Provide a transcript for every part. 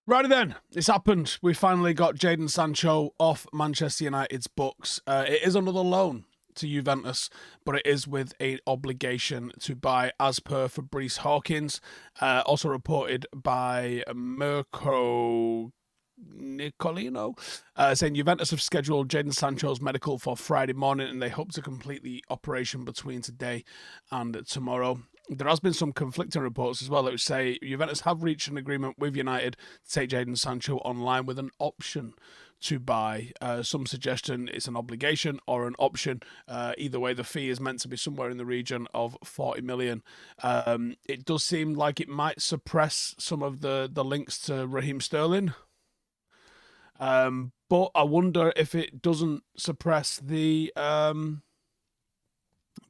Righty then, it's happened. We finally got Jadon Sancho off Manchester United's books. It is another loan to Juventus, but it is with an obligation to buy, as per Fabrice Hawkins. Also reported by Mirko Nicolino, saying Juventus have scheduled Jadon Sancho's medical for Friday morning and they hope to complete the operation between today and tomorrow. There has been some conflicting reports as well that say Juventus have reached an agreement with United to take Jadon Sancho online with an option to buy. Some suggestion it's an obligation or an option. Either way, the fee is meant to be somewhere in the region of 40 million. It does seem like it might suppress some of the links to Raheem Sterling. But I wonder if it doesn't suppress the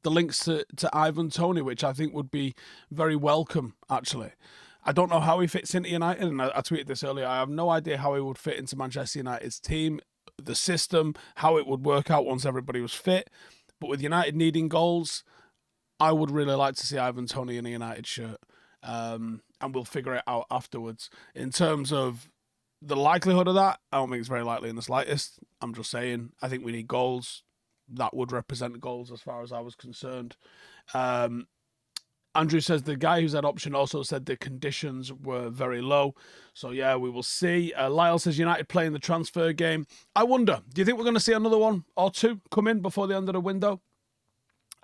links to Ivan Toney, which I think would be very welcome, actually. I don't know how he fits into United, and I tweeted this earlier. I have no idea how he would fit into Manchester United's team, the system, how it would work out once everybody was fit. But with United needing goals, I would really like to see Ivan Toney in a United shirt. And we'll figure it out afterwards. In terms of the likelihood of that, I don't think it's very likely in the slightest. I'm just saying, I think we need goals. That would represent goals as far as I was concerned. Andrew says the guy who's had option also said the conditions were very low. So, yeah, we will see. Lyle says United playing the transfer game. I wonder, do you think we're going to see another one or two come in before the end of the window?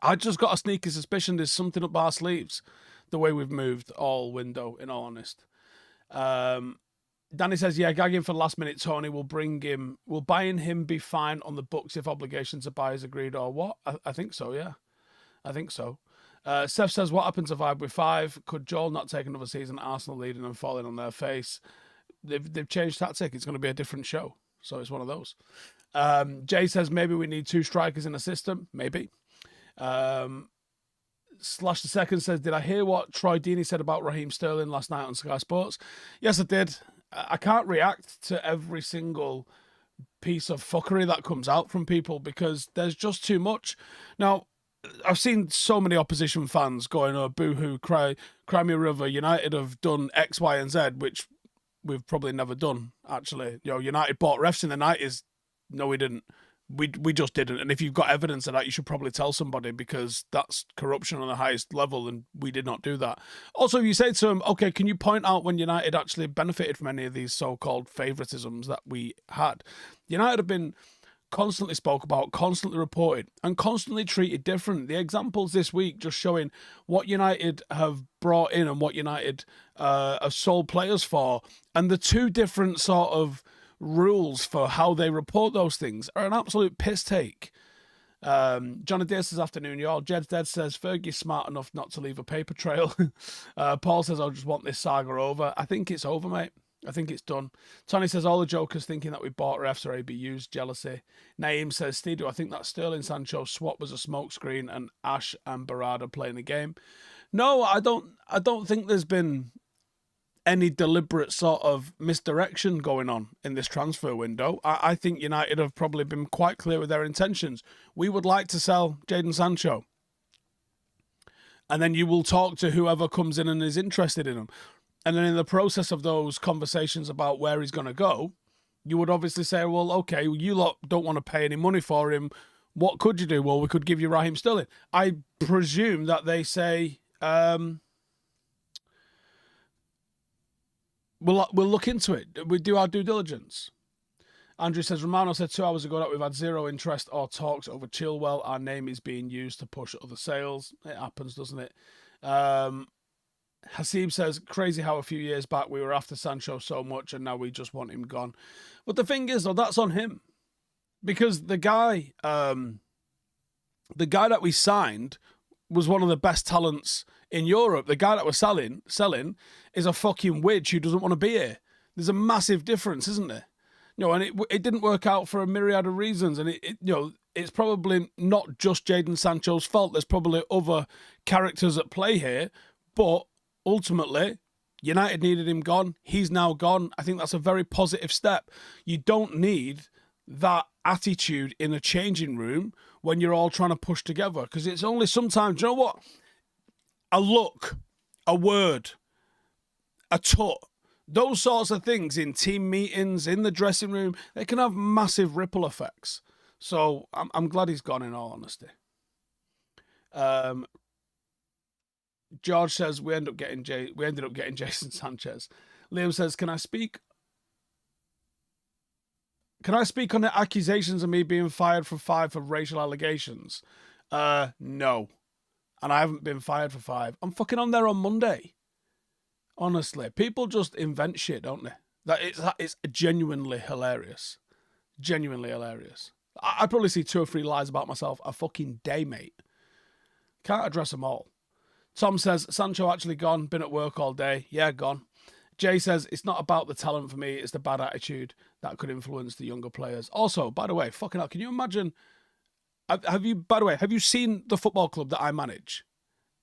I just got a sneaky suspicion there's something up our sleeves, the way we've moved all window, in all honest. Danny says, yeah, gagging for last minute Tony will buying him be fine on the books if obligations to buy is agreed or what? I think so, yeah. I think so. Seth says, what happened to Vibe with 5? Could Joel not take another season, Arsenal leading and falling on their face? They've changed tactic. It's going to be a different show. So it's one of those. Jay says, maybe we need 2 strikers in a system. Maybe. Slash the second says, did I hear what Troy Deeney said about Raheem Sterling last night on Sky Sports? Yes, I did. I can't react to every single piece of fuckery that comes out from people because there's just too much. Now, I've seen so many opposition fans going, oh, boo-hoo, cry me a river. United have done X, Y, and Z, which we've probably never done, actually. You know, United bought refs in the 90s. No, we didn't. We just didn't. And if you've got evidence of that, you should probably tell somebody because that's corruption on the highest level, and we did not do that. Also, if you say to them, okay, can you point out when United actually benefited from any of these so-called favouritisms that we had? United have been constantly spoke about, constantly reported, and constantly treated different. The examples this week just showing what United have brought in and what United have sold players for, and the two different sort of rules for how they report those things are an absolute piss take. John Adair says, afternoon, y'all. Jed's Dead says, Fergie's smart enough not to leave a paper trail. Paul says, I just want this saga over. I think it's over, mate. I think it's done. Tony says, all the jokers thinking that we bought refs or ABUs, jealousy. Naeem says, Steve, do I think that Sterling Sancho swap was a smokescreen and Ash and Barada playing the game? No, I don't think there's been any deliberate sort of misdirection going on in this transfer window. I think United have probably been quite clear with their intentions. We would like to sell Jadon Sancho. And then you will talk to whoever comes in and is interested in him. And then in the process of those conversations about where he's going to go, you would obviously say, well, okay, you lot don't want to pay any money for him. What could you do? Well, we could give you Raheem Sterling. I presume that they say, we'll look into it. We do our due diligence. Andrew says, Romano said 2 hours ago that we've had zero interest or talks over Chilwell. Our name is being used to push other sales. It happens, doesn't it? Hasib says, crazy how a few years back we were after Sancho so much and now we just want him gone. But the thing is, though, that's on him. Because the guy that we signed was one of the best talents in Europe. The guy that we're selling is a fucking witch who doesn't want to be here. There's a massive difference, isn't there? You know, and it didn't work out for a myriad of reasons. And it's probably not just Jadon Sancho's fault. There's probably other characters at play here. But ultimately, United needed him gone. He's now gone. I think that's a very positive step. You don't need that attitude in a changing room when you're all trying to push together. Because it's only sometimes, you know what? A look, a word, a tut those sorts of things in team meetings, in the dressing room, they can have massive ripple effects. So I'm glad he's gone, in all honesty. George says we ended up getting Jadon Sanchez. Liam says, Can I speak on the accusations of me being fired for 5 for racial allegations? No. And I haven't been fired for 5. I'm fucking on there on Monday. Honestly, people just invent shit, don't they? It's genuinely hilarious. Genuinely hilarious. I'd probably see 2 or 3 lies about myself a fucking day, mate. Can't address them all. Tom says, Sancho actually gone, been at work all day. Yeah, gone. Jay says, it's not about the talent for me, it's the bad attitude that could influence the younger players. Also, by the way, fucking hell, can you imagine... Have you seen the football club that I manage?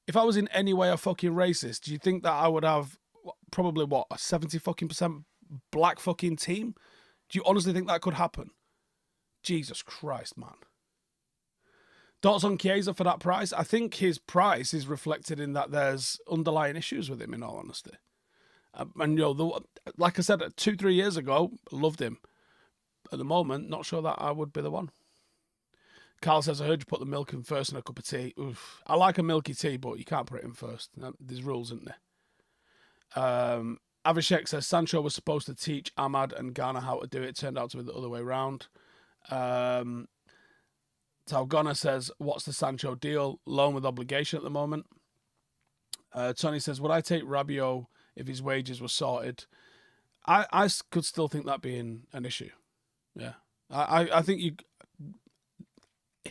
If I was in any way a fucking racist, do you think that I would have probably, a 70 fucking % black fucking team? Do you honestly think that could happen? Jesus Christ, man. Thoughts on Chiesa for that price? I think his price is reflected in that there's underlying issues with him, in all honesty. And, like I said, 2-3 years ago, loved him. At the moment, not sure that I would be the one. Carl says, I heard you put the milk in first in a cup of tea. Oof. I like a milky tea, but you can't put it in first. There's rules, isn't there? Avishek says, Sancho was supposed to teach Ahmad and Ghana how to do it. Turned out to be the other way around. Talgona says, what's the Sancho deal? Loan with obligation at the moment. Tony says, would I take Rabiot if his wages were sorted? I could still think that being an issue. Yeah. I think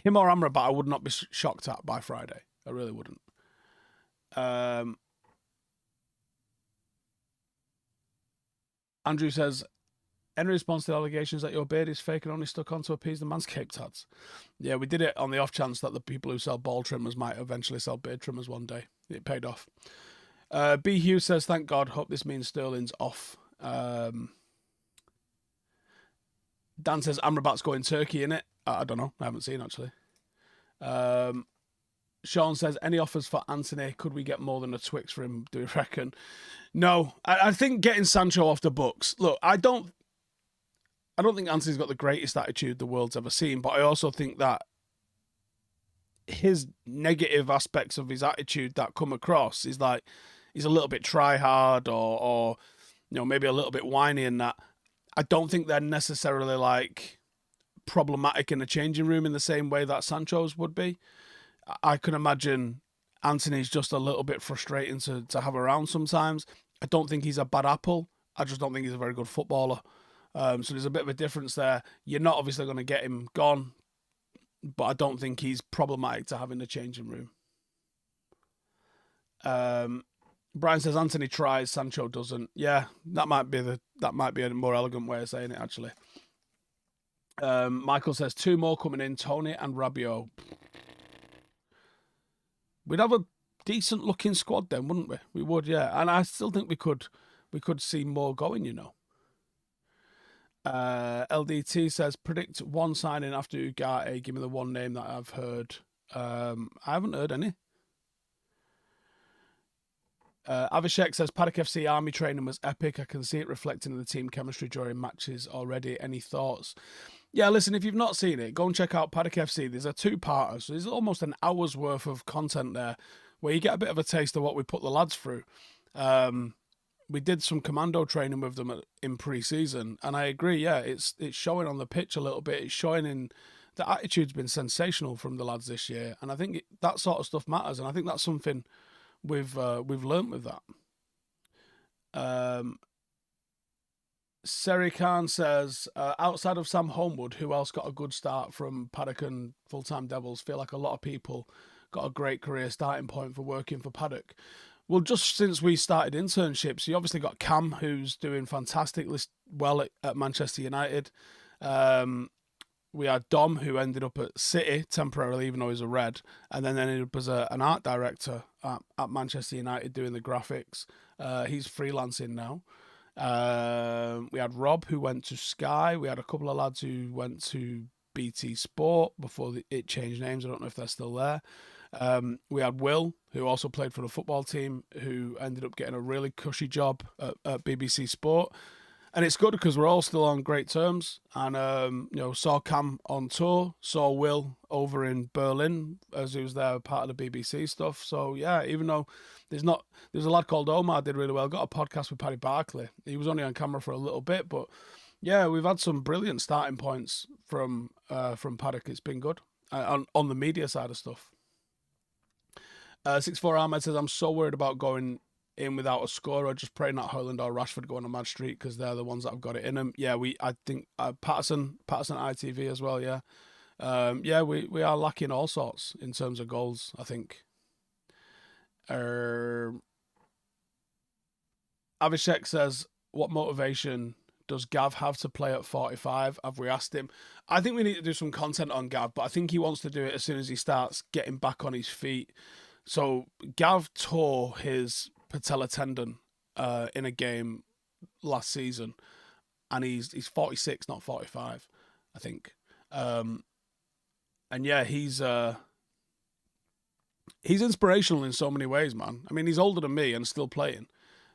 him or Amrabat, I would not be shocked at by Friday. I really wouldn't. Andrew says, any response to the allegations that your beard is fake and only stuck on to appease the Manscaped ads? Yeah, we did it on the off chance that the people who sell ball trimmers might eventually sell beard trimmers one day. It paid off. B. Hughes says, thank God, hope this means Sterling's off. Dan says, Amrabat's going Turkey, innit? I don't know. I haven't seen, actually. Sean says, any offers for Antony? Could we get more than a Twix for him, do you reckon? No. I think getting Sancho off the books... Look, I don't think Antony's got the greatest attitude the world's ever seen, but I also think that his negative aspects of his attitude that come across is like he's a little bit try-hard or maybe a little bit whiny, and that I don't think they're necessarily like problematic in the changing room in the same way that Sancho's would be. I can imagine Antony's just a little bit frustrating to have around sometimes. I don't think he's a bad apple. I just don't think he's a very good footballer. So there's a bit of a difference there. You're not obviously going to get him gone, but I don't think he's problematic to have in the changing room. Brian says Antony tries, Sancho doesn't. Yeah, that might be a more elegant way of saying it, actually. Michael says 2 more coming in, Tony and Rabiot. We'd have a decent looking squad then, wouldn't we? We would, yeah. And I still think we could see more going, LDT says, predict one signing after Ugarte. Give me the one name that I've heard. I haven't heard any. Avishek says, Paddock FC army training was epic. I can see it reflecting in the team chemistry during matches already. Any thoughts? Yeah, listen, if you've not seen it, go and check out Paddock FC. There's a 2-parter, so there's almost an hour's worth of content there where you get a bit of a taste of what we put the lads through. We did some commando training with them in pre-season, and I agree, yeah, it's showing on the pitch a little bit. It's showing in... The attitude's been sensational from the lads this year, and I think that sort of stuff matters, and I think that's something we've learnt with that. Seri Khan says, outside of Sam Homewood, who else got a good start from Paddock and Full-Time Devils? Feel like a lot of people got a great career starting point for working for Paddock. Well, just since we started internships, you obviously got Cam, who's doing fantastically well at Manchester United. We had Dom, who ended up at City temporarily, even though he's a Red, and then ended up as an art director at Manchester United doing the graphics. He's freelancing now. We had Rob, who went to Sky. We had a couple of lads who went to BT Sport before it changed names. I don't know if they're still there. We had Will, who also played for the football team, who ended up getting a really cushy job at BBC Sport. And it's good because we're all still on great terms. And saw Cam on tour, saw Will over in Berlin as he was there part of the BBC stuff. So yeah, even though there's a lad called Omar did really well. Got a podcast with Paddy Barclay. He was only on camera for a little bit, but yeah, we've had some brilliant starting points from Paddock. It's been good on the media side of stuff. 6-4 Ahmed says, I'm so worried about going in without a scorer. Just praying that Haaland or Rashford go on a mad streak because they're the ones that have got it in them. Yeah, I think Patterson ITV as well. Yeah, we are lacking all sorts in terms of goals, I think. Avishek says, what motivation does Gav have to play at 45? Have we asked him? I think we need to do some content on Gav, but I think he wants to do it as soon as he starts getting back on his feet. So Gav tore his patella tendon in a game last season, and he's 46, not 45, I think. And yeah, he's inspirational in so many ways, man. I mean, he's older than me and still playing,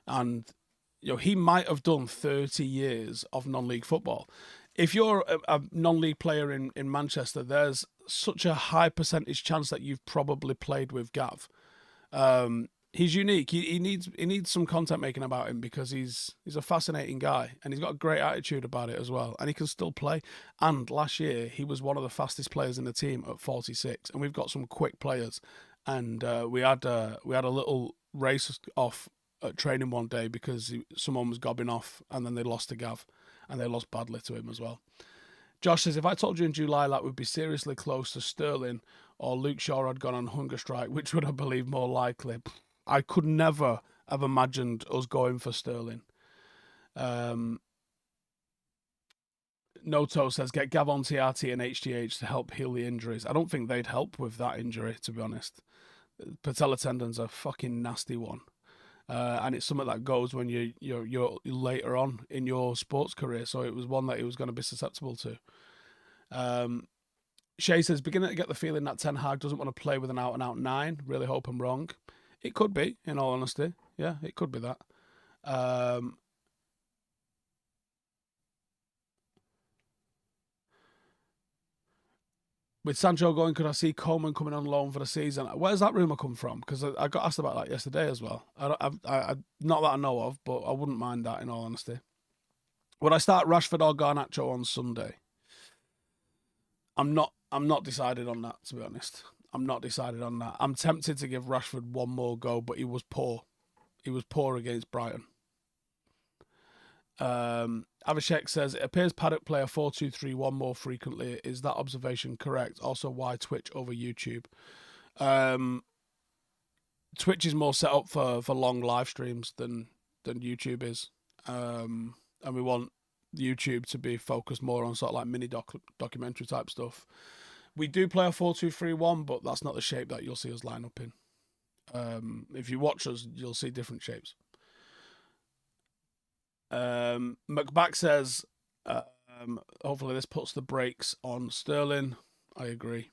and he might have done 30 years of non-league football. If you're a non-league player in Manchester, there's such a high percentage chance that you've probably played with Gav. He's unique. He needs some content making about him because he's a fascinating guy and he's got a great attitude about it as well. And he can still play. And last year he was one of the fastest players in the team at 46. And we've got some quick players. And we had a little race off at training one day because someone was gobbing off and then they lost to Gav and they lost badly to him as well. Josh says, if I told you in July that we'd be seriously close to Sterling or Luke Shaw had gone on hunger strike, which would I believe more likely? I could never have imagined us going for Sterling. Noto says, get Gav on TRT and HGH to help heal the injuries. I don't think they'd help with that injury, to be honest. Patella tendon's a fucking nasty one. And it's something that goes when you're later on in your sports career. So it was one that he was going to be susceptible to. Shay says, beginning to get the feeling that Ten Hag doesn't want to play with an out-and-out 9. Really hope I'm wrong. It could be, in all honesty. Yeah, it could be that. With Sancho going, could I see Coleman coming on loan for the season? Where's that rumour come from? Because I got asked about that yesterday as well. I not that I know of, but I wouldn't mind that in all honesty. Would I start Rashford or Garnacho on Sunday? I'm not decided on that, to be honest. I'm not decided on that. I'm tempted to give Rashford one more go, but he was poor. He was poor against Brighton. Avishek says, it appears Paddock play a 4-2-3-1 more frequently. Is that observation correct? Also, why Twitch over YouTube? Twitch is more set up for long live streams than YouTube is. And we want YouTube to be focused more on sort of like mini documentary type stuff. We do play a 4-2-3-1, but that's not the shape that you'll see us line up in. If you watch us, you'll see different shapes. McBack says, hopefully this puts the brakes on Sterling. I agree.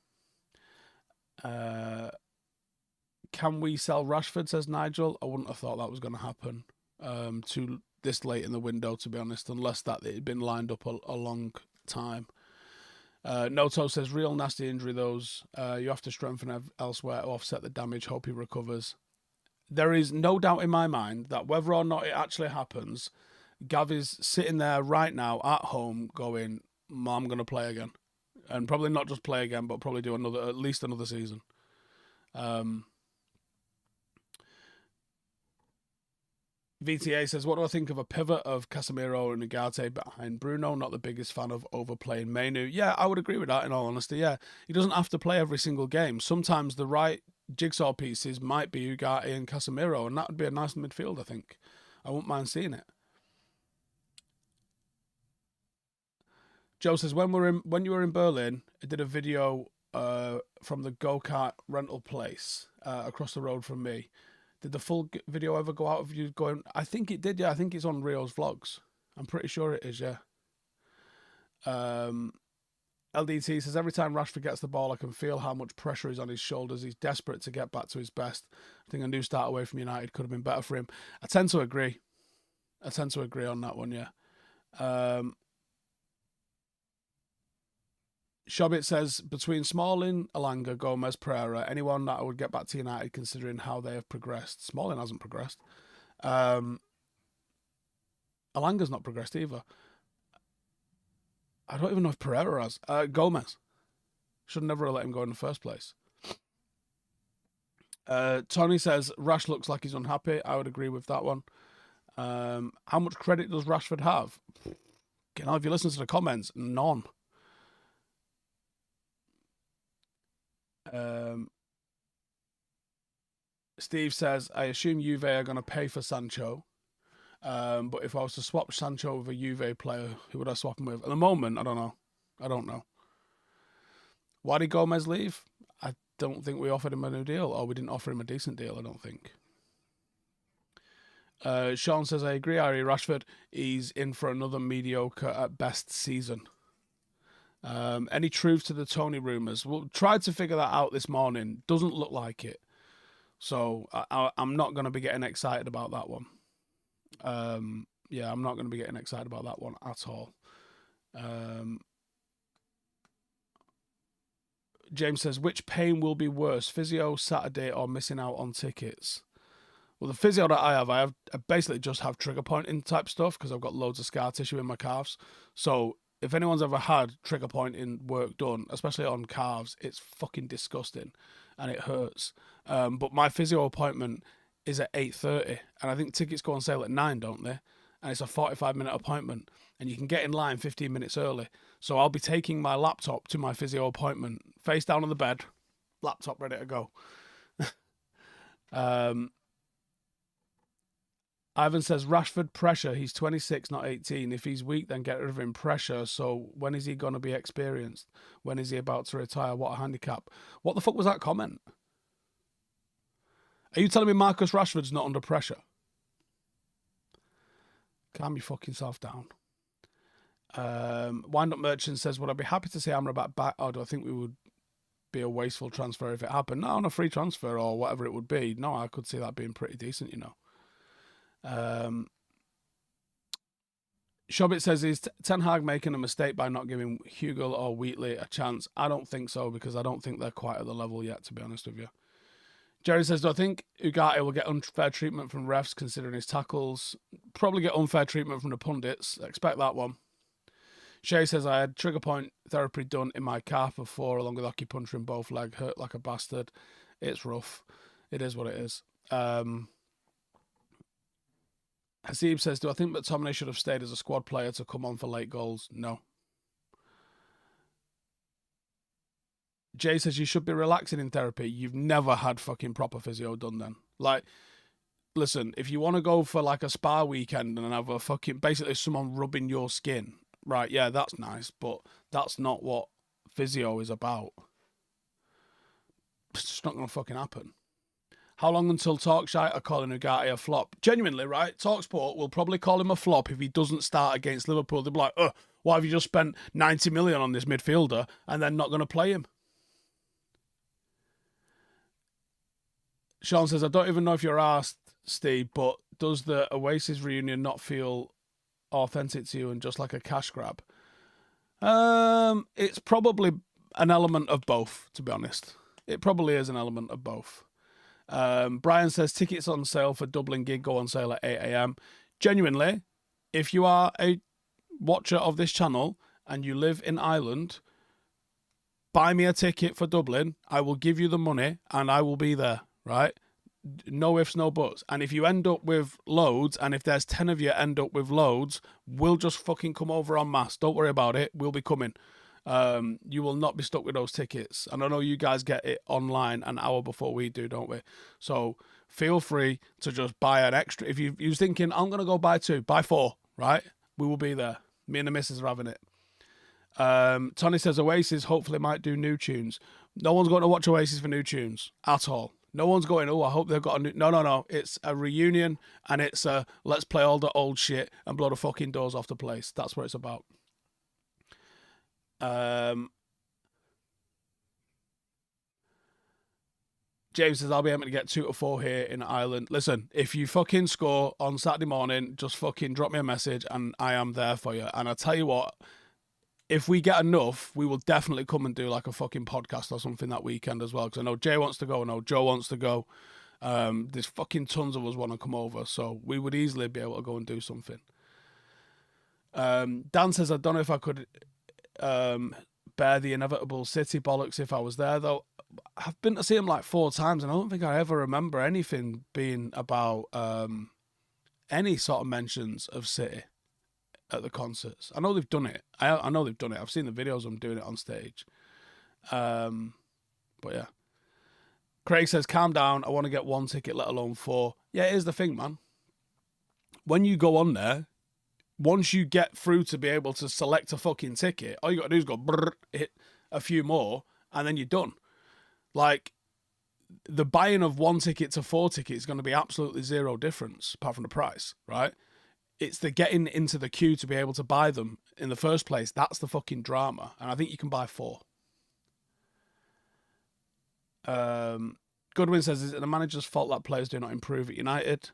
Can we sell Rashford, says Nigel? I wouldn't have thought that was going to happen too this late in the window, to be honest, unless that it had been lined up a long time. Noto says, real nasty injury those. You have to strengthen elsewhere to offset the damage. Hope he recovers. There is no doubt in my mind that whether or not it actually happens, Gav is sitting there right now at home going, I'm going to play again. And probably not just play again, but probably do at least another season. VTA says, what do I think of a pivot of Casemiro and Ugarte behind Bruno? Not the biggest fan of overplaying Menu. Yeah, I would agree with that in all honesty. Yeah, he doesn't have to play every single game. Sometimes the right jigsaw pieces might be Ugarte and Casemiro, and that would be a nice midfield, I think. I wouldn't mind seeing it. Joe says, when you were in Berlin, I did a video from the go-kart rental place across the road from me. Did the full video ever go out of you going? I think it did, yeah. I think it's on Rio's vlogs. I'm pretty sure it is, yeah. LDT says, every time Rashford gets the ball, I can feel how much pressure is on his shoulders. He's desperate to get back to his best. I think a new start away from United could have been better for him. I tend to agree. On that one, yeah. Shobit says, between Smalling, Alanga, Gomez, Pereira, anyone that I would get back to United considering how they have progressed. Smalling hasn't progressed. Alanga's not progressed either. I don't even know if Pereira has. Gomez. Should never have let him go in the first place. Tony says, Rash looks like he's unhappy. I would agree with that one. How much credit does Rashford have? You know, if you listen to the comments, none. Steve says, I assume Juve are going to pay for Sancho. But if I was to swap Sancho with a Juve player, who would I swap him with? At the moment, I don't know. Why did Gomez leave? I don't think we offered him a new deal, or we didn't offer him a decent deal, I don't think. Sean says, I agree, Harry Rashford. He's in for another mediocre at best season. Any truth to the Tony rumours? We'll try to figure that out this morning. Doesn't look like it. So I'm not going to be getting excited about that one. Yeah, I'm not going to be getting excited about that one at all. James says, which pain will be worse, physio, Saturday, or missing out on tickets? Well, the physio that I basically just have trigger pointing type stuff because I've got loads of scar tissue in my calves. So if anyone's ever had trigger pointing work done, especially on calves, it's fucking disgusting and it hurts. But my physio appointment is at 8:30, and I think tickets go on sale at 9, don't they? And it's a 45-minute appointment, and you can get in line 15 minutes early. So I'll be taking my laptop to my physio appointment, face down on the bed, laptop ready to go. Ivan says, Rashford pressure. He's 26, not 18. If he's weak, then get rid of him. Pressure. So when is he going to be experienced? When is he about to retire? What a handicap. What the fuck was that comment? Are you telling me Marcus Rashford's not under pressure? Calm your fucking self down. Wind Up Merchant says, would I be happy to see Amrabat back, or do I think we would be a wasteful transfer if it happened? No, on a free transfer or whatever it would be. No, I could see that being pretty decent, you know. Shobit says, is Ten Hag making a mistake by not giving Hugo or Wheatley a chance? I don't think so, because I don't think they're quite at the level yet, to be honest with you. Jerry says, do I think Ugarte will get unfair treatment from refs considering his tackles? Probably get unfair treatment from the pundits. Expect that one. Shay says, I had trigger point therapy done in my calf before, along with acupuncture in both legs. Hurt like a bastard. It's rough. It is what it is. Hasib says, do I think that McTominay should have stayed as a squad player to come on for late goals? No. Jay says, you should be relaxing in therapy. You've never had fucking proper physio done then. Like, listen, if you want to go for like a spa weekend and have a fucking, basically someone rubbing your skin, right, yeah, that's nice, but that's not what physio is about. It's just not going to fucking happen. How long until Talkshite are calling Ugarte a flop? Genuinely, right? TalkSport will probably call him a flop if he doesn't start against Liverpool. They'll be like, why have you just spent 90 million on this midfielder and then not going to play him? Sean says, I don't even know if you're asked, Steve, but does the Oasis reunion not feel authentic to you and just like a cash grab? It's probably an element of both, to be honest. It probably is an element of both. Brian says, tickets on sale for Dublin gig go on sale at 8 a.m. Genuinely, if you are a watcher of this channel and you live in Ireland, buy me a ticket for Dublin. I will give you the money and I will be there. Right? No ifs, no buts. And if you end up with loads, and if there's 10 of you end up with loads, we'll just fucking come over en masse. Don't worry about it. We'll be coming. You will not be stuck with those tickets. And I know you guys get it online an hour before we do, don't we? So feel free to just buy an extra. If you're thinking, I'm going to go buy 2, buy 4, right? We will be there. Me and the missus are having it. Tony says, Oasis hopefully might do new tunes. No one's going to watch Oasis for new tunes at all. No one's going, I hope they've got a new... No. It's a reunion, and it's a let's play all the old shit and blow the fucking doors off the place. That's what it's about. James says, I'll be able to get 2 to 4 here in Ireland. Listen, if you fucking score on Saturday morning, just fucking drop me a message and I am there for you. And I tell you what, if we get enough, we will definitely come and do like a fucking podcast or something that weekend as well. Because I know Jay wants to go, I know Joe wants to go. There's fucking tons of us want to come over. So we would easily be able to go and do something. Dan says, I don't know if I could bear the inevitable City bollocks if I was there, though. I've been to see him like 4 times, and I don't think I ever remember anything being about any sort of mentions of City at the concerts. I know they've done it. I know they've done it. I've seen the videos of them doing it on stage. But yeah. Craig says, calm down. I want to get 1 ticket, let alone 4. Yeah, here's the thing, man. When you go on there, once you get through to be able to select a fucking ticket, all you got to do is go brrr, hit a few more, and then you're done. Like, the buying of 1 ticket to 4 tickets is going to be absolutely zero difference, apart from the price, right? It's the getting into the queue to be able to buy them in the first place. That's the fucking drama. And I think you can buy 4. Goodwin says, is it the manager's fault that players do not improve at United?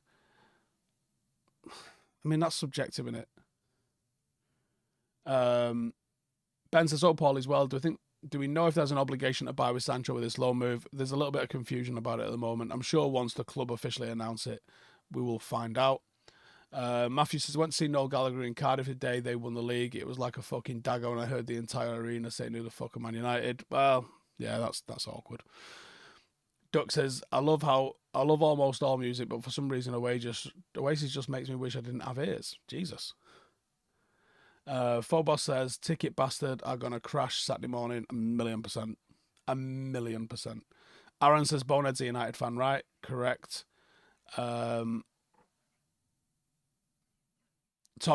I mean, that's subjective, isn't it? Ben says, oh, Paul, as well. Do we know if there's an obligation to buy with Sancho with this loan move? There's a little bit of confusion about it at the moment. I'm sure once the club officially announce it, we will find out. Matthew says, I went to see Noel Gallagher in Cardiff the day they won the league. It was like a fucking dagger when I heard the entire arena saying, who the fuck are Man United? Well, yeah, that's awkward. Duck says, I love almost all music, but for some reason Oasis just makes me wish I didn't have ears. Jesus. Phobos says, ticket bastard are going to crash Saturday morning. 1,000,000%. 1,000,000%. Aaron says, Bonehead's a United fan, right? Correct. Tom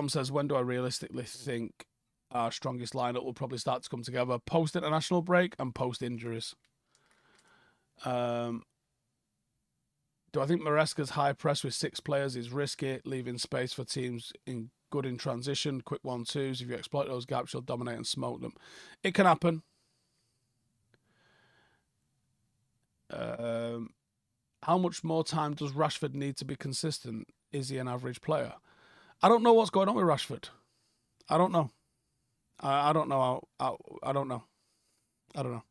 says, when do I realistically think our strongest lineup will probably start to come together? Post-international break and post-injuries. Do I think Maresca's high press with 6 players is risky, leaving space for teams good in transition, quick 1-2s? If you exploit those gaps, you'll dominate and smoke them. It can happen. How much more time does Rashford need to be consistent? Is he an average player? I don't know what's going on with Rashford. I don't know. I don't know. I don't know. I don't know.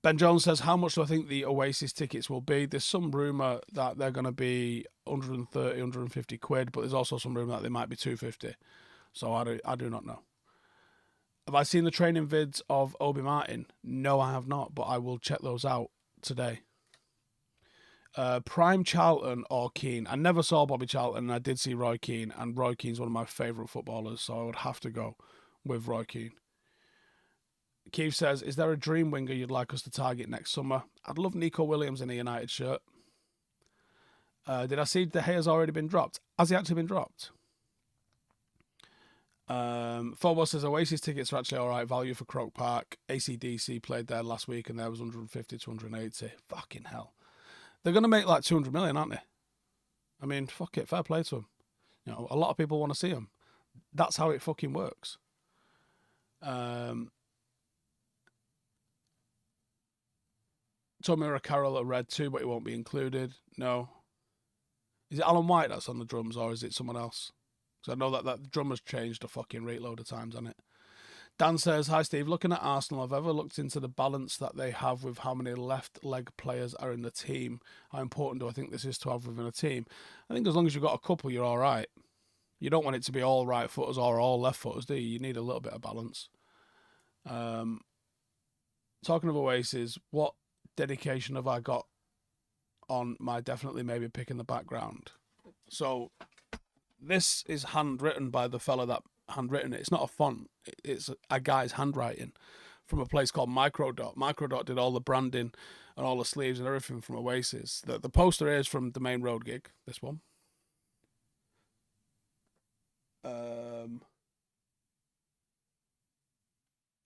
Ben Jones says, how much do I think the Oasis tickets will be? There's some rumour that they're going to be 130, 150 quid, but there's also some rumour that they might be 250. So I do not know. Have I seen the training vids of Obi Martin? No, I have not, but I will check those out today. Prime Charlton or Keane? I never saw Bobby Charlton, and I did see Roy Keane, and Roy Keane's one of my favourite footballers, so I would have to go with Roy Keane. Keith says, is there a dream winger you'd like us to target next summer? I'd love Nico Williams in a United shirt. Did I see De Gea's already been dropped? Has he actually been dropped? Phobos says, Oasis tickets are actually alright value for Croke Park. AC/DC played there last week and there was 150 to 180. Fucking hell. They're going to make like 200 million, aren't they? I mean, fuck it, fair play to them. You know, a lot of people want to see them. That's how it fucking works. Tommy Carroll at red too, but he won't be included. No. Is it Alan White that's on the drums, or is it someone else? Because I know that drummer's changed a fucking rate load of times, hasn't it? Dan says, hi Steve, looking at Arsenal, have ever looked into the balance that they have with how many left leg players are in the team? How important do I think this is to have within a team? I think as long as you've got a couple, you're all right. You don't want it to be all right footers or all left footers, do you? You need a little bit of balance. Talking of Oasis, what dedication have I got on my definitely maybe pick in the background? So this is handwritten by the fella that handwritten it. It's not a font. It's a guy's handwriting from a place called Microdot. Microdot did all the branding and all the sleeves and everything from Oasis. The poster is from the main road gig, this one.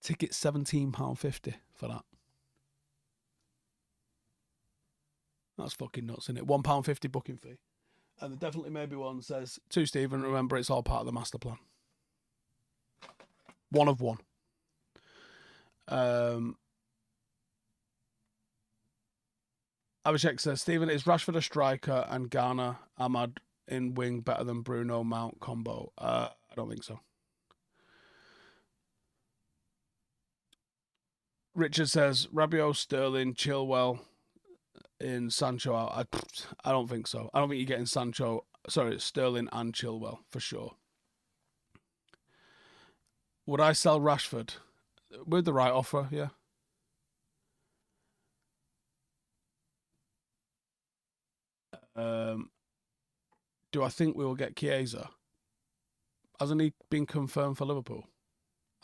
Ticket £17.50 for that. That's fucking nuts, isn't it? £1.50 booking fee. And there definitely maybe one says, to Stephen, remember it's all part of the master plan. One of one. I Abhishek says, Stephen, is Rashford a striker and Garner Ahmad in wing better than Bruno Mount combo? I don't think so. Richard says, Rabiot, Sterling, Chilwell in Sancho out. I don't think so. I don't think you're getting Sterling and Chilwell for sure. Would I sell Rashford? With the right offer, yeah. Do I think we will get Chiesa? Hasn't he been confirmed for Liverpool?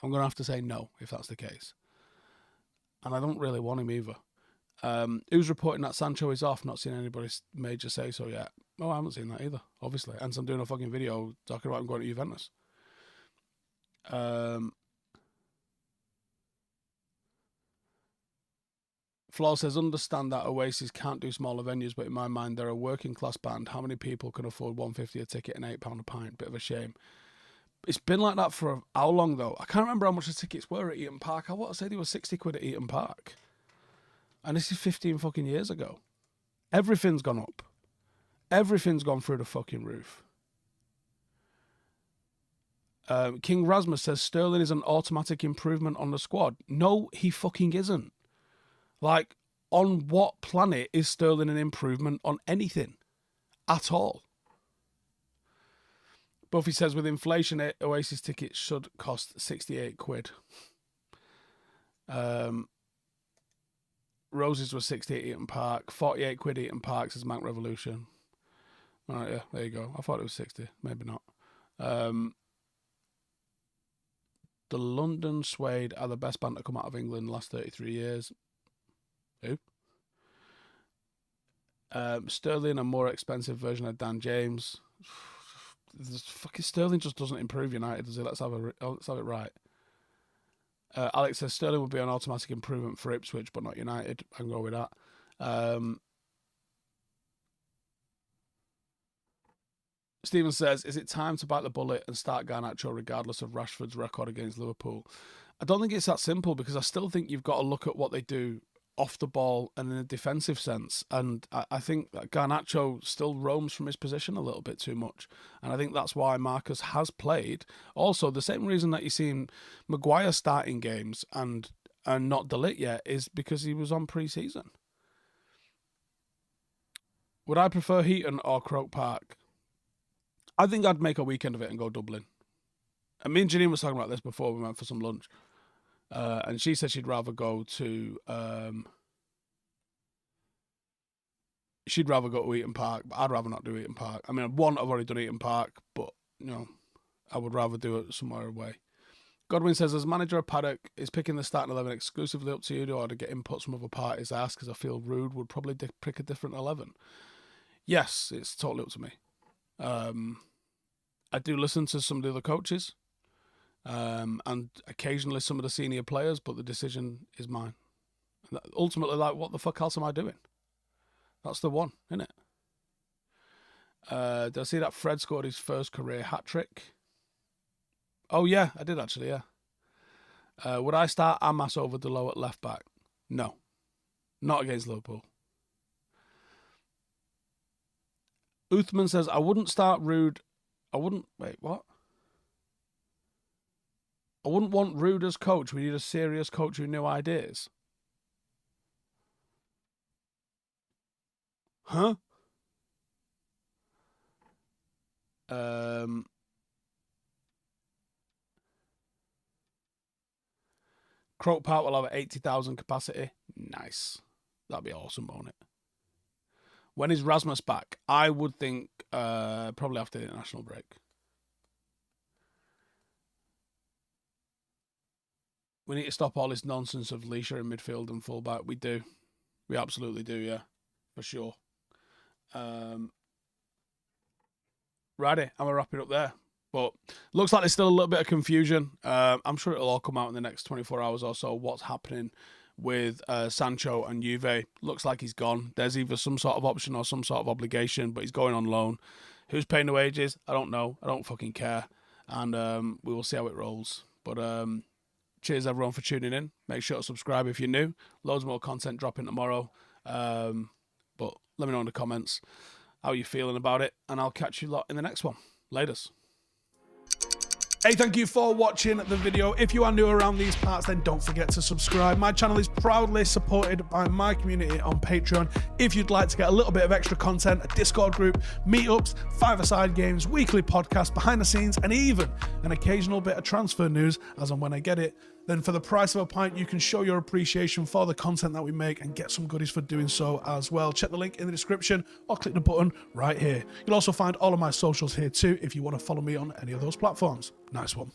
I'm going to have to say no if that's the case. And I don't really want him either. Who's reporting that Sancho is off? Not seen anybody major say so yet. Oh, I haven't seen that either, obviously. And so I'm doing a fucking video talking about him going to Juventus. Flaw says, understand that Oasis can't do smaller venues, but in my mind, they're a working class band. How many people can afford $1.50 a ticket and £8 a pint? Bit of a shame. It's been like that for how long, though? I can't remember how much the tickets were at Eaton Park. I want to say they were 60 quid at Eaton Park. And this is 15 fucking years ago. Everything's gone up. Everything's gone through the fucking roof. King Rasmus says, Sterling is an automatic improvement on the squad. No, he fucking isn't. Like, on what planet is Sterling an improvement on anything? At all. Buffy says, with inflation, Oasis tickets should cost 68 quid. Roses was 60 at Eaton Park. 48 quid Eaton Park, says Mank Revolution. All right, yeah, there you go. I thought it was 60. Maybe not. The London Suede are the best band to come out of England in the last 33 years. Who? Sterling, a more expensive version of Dan James. Fucking Sterling just doesn't improve United, does he? Let's have it right. Alex says Sterling would be an automatic improvement for Ipswich, but not United. I can go with that. Stephen says, is it time to bite the bullet and start Garnacho regardless of Rashford's record against Liverpool? I don't think it's that simple, because I still think you've got to look at what they do off the ball and in a defensive sense. And I think that Garnacho still roams from his position a little bit too much. And I think that's why Marcus has played. Also, the same reason that you've seen Maguire starting games and not De Ligt yet is because he was on pre-season. Would I prefer Heaton or Croke Park? I think I'd make a weekend of it and go Dublin. And me and Janine was talking about this before we went for some lunch. And she said she'd rather go to Eaton Park, but I'd rather not do Eaton Park. I mean, I've already done Eaton Park, but I would rather do it somewhere away. Godwin says, as manager of Paddock, is picking the starting 11 exclusively up to you, or to get inputs from other parties? I ask because I feel Rude would probably pick a different 11. Yes, it's totally up to me. I do listen to some of the other coaches. And occasionally some of the senior players, but the decision is mine. Ultimately, like, what the fuck else am I doing? That's the one, isn't it? Did I see that Fred scored his first career hat-trick? Oh, yeah, I did actually, yeah. Would I start Amas over Delo at left-back? No. Not against Liverpool. Uthman says, I wouldn't start Rude. Wait, what? I wouldn't want Rude as coach. We need a serious coach with new ideas. Huh? Croke Park will have 80,000 capacity. Nice. That'd be awesome, won't it? When is Rasmus back? I would think probably after the international break. We need to stop all this nonsense of Leisha in midfield and fullback. We do. We absolutely do, yeah. For sure. Righty, I'm going to wrap it up there. But looks like there's still a little bit of confusion. I'm sure it'll all come out in the next 24 hours or so, what's happening with Sancho and Juve. Looks like he's gone. There's either some sort of option or some sort of obligation, but he's going on loan. Who's paying the wages? I don't know. I don't fucking care. And we will see how it rolls. But cheers, everyone, for tuning in. Make sure to subscribe if you're new. Loads more content dropping tomorrow. But Let me know in the comments how you're feeling about it, and I'll catch you lot in the next one. Laters. Hey, thank you for watching the video. If you are new around these parts, then don't forget to subscribe. My channel is proudly supported by my community on Patreon. If you'd like to get a little bit of extra content, a Discord group, meetups, five-a-side games, weekly podcasts, behind the scenes, and even an occasional bit of transfer news as and when I get it, then for the price of a pint, you can show your appreciation for the content that we make and get some goodies for doing so as well. Check the link in the description or click the button right here. You'll also find all of my socials here too if you want to follow me on any of those platforms. Nice one.